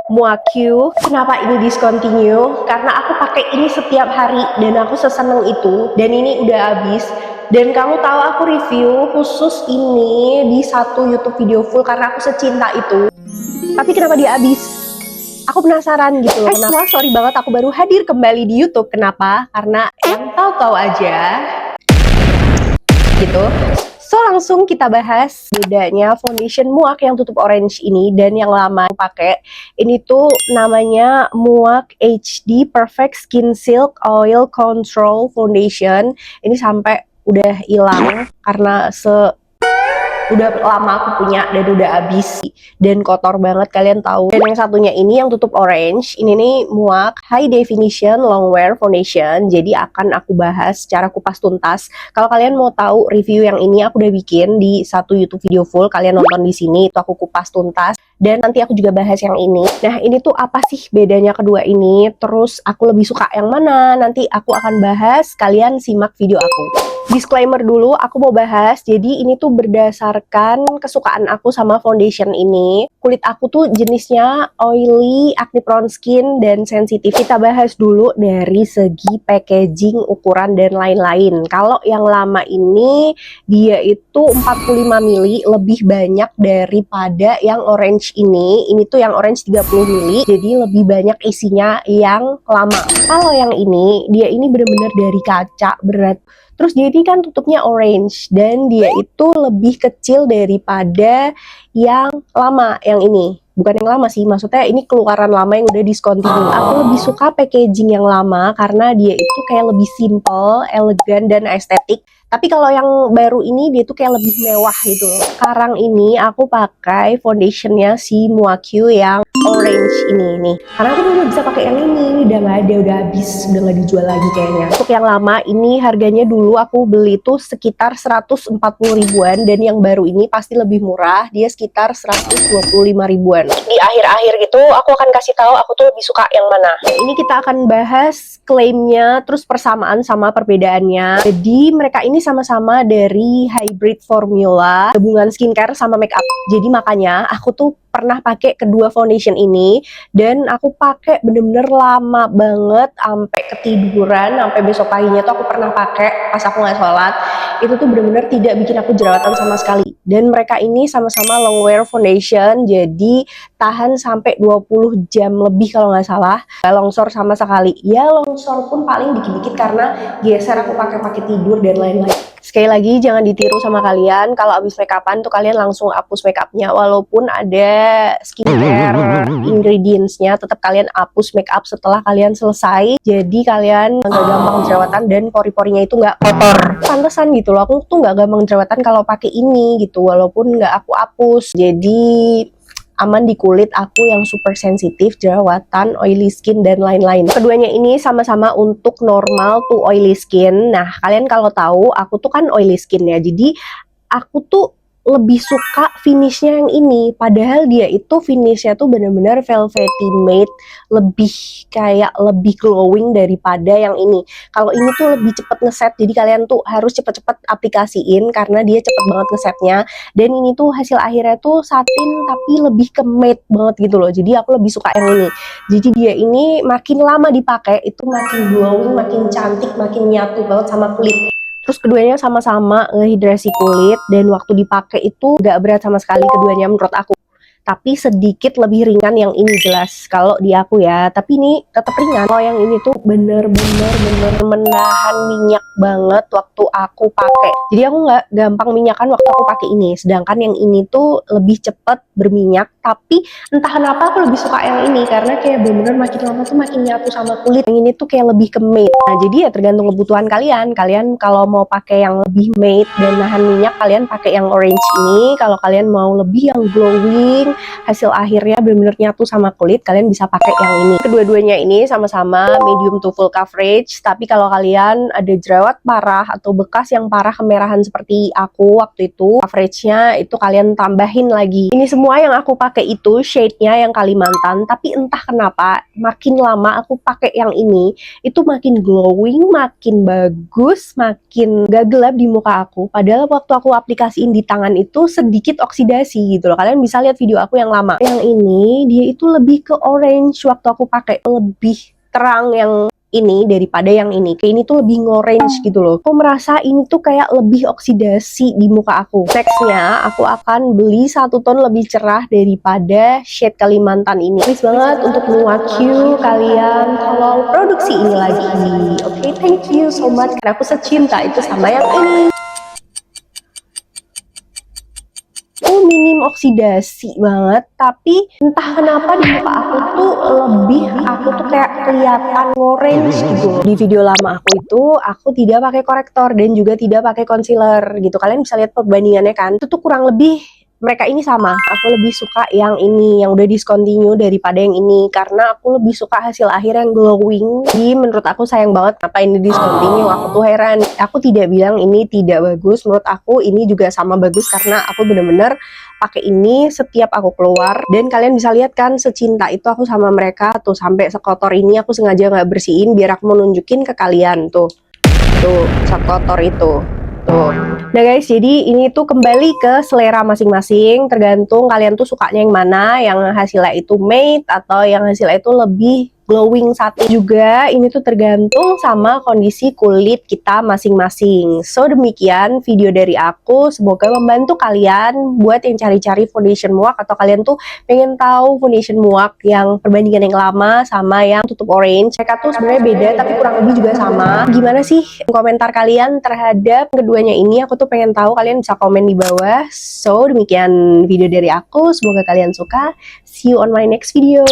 Muaku. Kenapa ini discontinue? Karena aku pakai ini setiap hari dan aku seseneng itu, dan ini udah habis. Dan kamu tahu aku review khusus ini di satu YouTube video full karena aku secinta itu. Tapi kenapa dia habis? Aku penasaran gitu loh. Semua sorry banget aku baru hadir kembali di YouTube. Kenapa? Karena yang tahu-tahu aja gitu. So langsung kita bahas bedanya foundation Muak yang tutup orange ini dan yang lama pakai. Ini tuh namanya Muak HD Perfect Skin Silk Oil Control Foundation. Ini sampai udah hilang karena udah lama aku punya dan udah habis dan kotor banget, kalian tahu. Dan yang satunya ini yang tutup orange, ini nih Muak High Definition Long Wear Foundation. Jadi akan aku bahas secara kupas tuntas. Kalau kalian mau tahu review yang ini aku udah bikin di satu YouTube video full, kalian nonton di sini itu aku kupas tuntas. Dan nanti aku juga bahas yang ini. Nah ini tuh apa sih bedanya kedua ini, terus aku lebih suka yang mana, nanti aku akan bahas, kalian simak video aku. Disclaimer dulu, aku mau bahas, jadi ini tuh berdasarkan kesukaan aku sama foundation ini. Kulit aku tuh jenisnya oily, acne prone skin, dan sensitif. Kita bahas dulu dari segi packaging, ukuran, dan lain-lain. Kalau yang lama ini, dia itu 45 ml, lebih banyak daripada yang orange ini. Ini tuh yang orange 30 ml, jadi lebih banyak isinya yang lama. Kalau yang ini, dia ini bener-bener dari kaca, berat. Terus dia ini kan tutupnya orange dan dia itu lebih kecil daripada yang lama, yang ini. Bukan yang lama sih, maksudnya ini keluaran lama yang udah discontinue. Aku lebih suka packaging yang lama karena dia itu kayak lebih simple, elegan, dan estetik. Tapi kalau yang baru ini dia tuh kayak lebih mewah gitu loh. Sekarang ini aku pakai foundationnya si Muaku yang orange ini nih. Karena aku belum bisa pakai yang ini, udah nggak ada, udah habis, udah nggak dijual lagi kayaknya. Untuk yang lama ini harganya dulu aku beli tuh sekitar 140 ribuan, dan yang baru ini pasti lebih murah, dia sekitar 125 ribuan. Di akhir-akhir gitu aku akan kasih tahu aku tuh lebih suka yang mana. Nah, ini kita akan bahas klaimnya, terus persamaan sama perbedaannya. Jadi mereka ini sama-sama dari hybrid formula, gabungan skincare sama makeup. Jadi makanya aku tuh pernah pakai kedua foundation ini dan aku pakai bener-bener lama banget sampai ketiduran, sampai besok paginya tuh aku pernah pakai pas aku nggak sholat. Itu tuh bener-bener tidak bikin aku jerawatan sama sekali. Dan mereka ini sama-sama long wear foundation, jadi tahan sampai 20 jam lebih kalau nggak salah. Gak longsor sama sekali. Ya longsor pun paling dikit-dikit karena geser aku pakai tidur dan lain-lain. Sekali lagi jangan ditiru sama kalian, kalau habis make upan tuh kalian langsung hapus make upnya, walaupun ada skincare ingredientsnya tetap kalian hapus make up setelah kalian selesai, jadi kalian nggak gampang jerawatan dan pori-porinya itu nggak kotor. Pantesan gitu loh, aku tuh nggak gampang jerawatan kalau pakai ini gitu, walaupun nggak aku hapus, jadi aman di kulit aku yang super sensitif, jerawatan, oily skin, dan lain-lain. Keduanya ini sama-sama untuk normal to oily skin. Nah, kalian kalau tahu, aku tuh kan oily skin ya, jadi aku tuh lebih suka finishnya yang ini, padahal dia itu finishnya tuh bener-bener velvety matte, lebih kayak lebih glowing daripada yang ini. Kalau ini tuh lebih cepet ngeset, jadi kalian tuh harus cepet-cepet aplikasiin karena dia cepet banget ngesetnya. Dan ini tuh hasil akhirnya tuh satin tapi lebih ke matte banget gitu loh, jadi aku lebih suka yang ini. Jadi dia ini makin lama dipakai itu makin glowing, makin cantik, makin nyatu banget sama kulit. Terus keduanya sama-sama ngehidrasi kulit dan waktu dipakai itu gak berat sama sekali keduanya menurut aku. Tapi sedikit lebih ringan yang ini jelas kalau di aku ya, tapi ini tetap ringan. Kalau yang ini tuh bener-bener menahan minyak banget waktu aku pakai. Jadi aku nggak gampang minyakan waktu aku pakai ini. Sedangkan yang ini tuh lebih cepet berminyak, tapi entah kenapa aku lebih suka yang ini karena kayak bener-bener makin lama tuh makin nyatu sama kulit. Yang ini tuh kayak lebih ke matte. Nah jadi ya tergantung kebutuhan kalian. Kalian kalau mau pakai yang lebih matte dan nahan minyak, kalian pakai yang orange ini. Kalau kalian mau lebih yang glowing, hasil akhirnya benar-benar nyatu sama kulit, kalian bisa pakai yang ini. Kedua-duanya ini sama-sama medium to full coverage, tapi kalau kalian ada jerawat parah atau bekas yang parah kemerahan seperti aku waktu itu, coveragenya itu kalian tambahin lagi. Ini semua yang aku pakai itu shade-nya yang Kalimantan, tapi entah kenapa makin lama aku pakai yang ini, itu makin glowing, makin bagus, makin gak gelap di muka aku. Padahal waktu aku aplikasiin di tangan itu sedikit oksidasi gitu loh. Kalian bisa lihat video aku yang lama. Yang ini dia itu lebih ke orange waktu aku pakai, lebih terang yang ini daripada yang ini. Kayak ini tuh lebih ngorange gitu loh. Aku merasa ini tuh kayak lebih oksidasi di muka aku. Nextnya aku akan beli 1 tone lebih cerah daripada shade Kalimantan ini. Please banget untuk mewakil kalian tolong produksi ini lagi. Oke, thank you so much karena aku secinta itu sama yang ini. Minim oksidasi banget, tapi entah kenapa di muka aku tuh aku tuh kayak kelihatan orange gitu. Di video lama aku itu aku tidak pakai korektor dan juga tidak pakai concealer gitu. Kalian bisa lihat perbandingannya kan, itu tuh kurang lebih mereka ini sama. Aku lebih suka yang ini, yang udah discontinue daripada yang ini, karena aku lebih suka hasil akhir yang glowing. Jadi menurut aku sayang banget apa ini discontinue. Aku tuh heran. Aku tidak bilang ini tidak bagus, menurut aku ini juga sama bagus karena aku bener-bener pakai ini setiap aku keluar. Dan kalian bisa lihat kan secinta itu aku sama mereka tuh, sampai sekotor ini aku sengaja nggak bersihin biar aku mau nunjukin ke kalian tuh sekotor itu tuh. Nah guys, jadi ini tuh kembali ke selera masing-masing, tergantung kalian tuh sukanya yang mana, yang hasilnya itu matte atau yang hasilnya itu lebih glowing satin. Juga ini tuh tergantung sama kondisi kulit kita masing-masing. So demikian video dari aku, semoga membantu kalian buat yang cari-cari foundation muak atau kalian tuh pengen tahu foundation muak yang perbandingan yang lama sama yang tutup orange. Mereka tuh sebenarnya beda tapi kurang lebih juga sama. Gimana sih komentar kalian terhadap keduanya ini? Aku tuh pengen tahu, kalian bisa komen di bawah. So demikian video dari aku, semoga kalian suka. See you on my next video.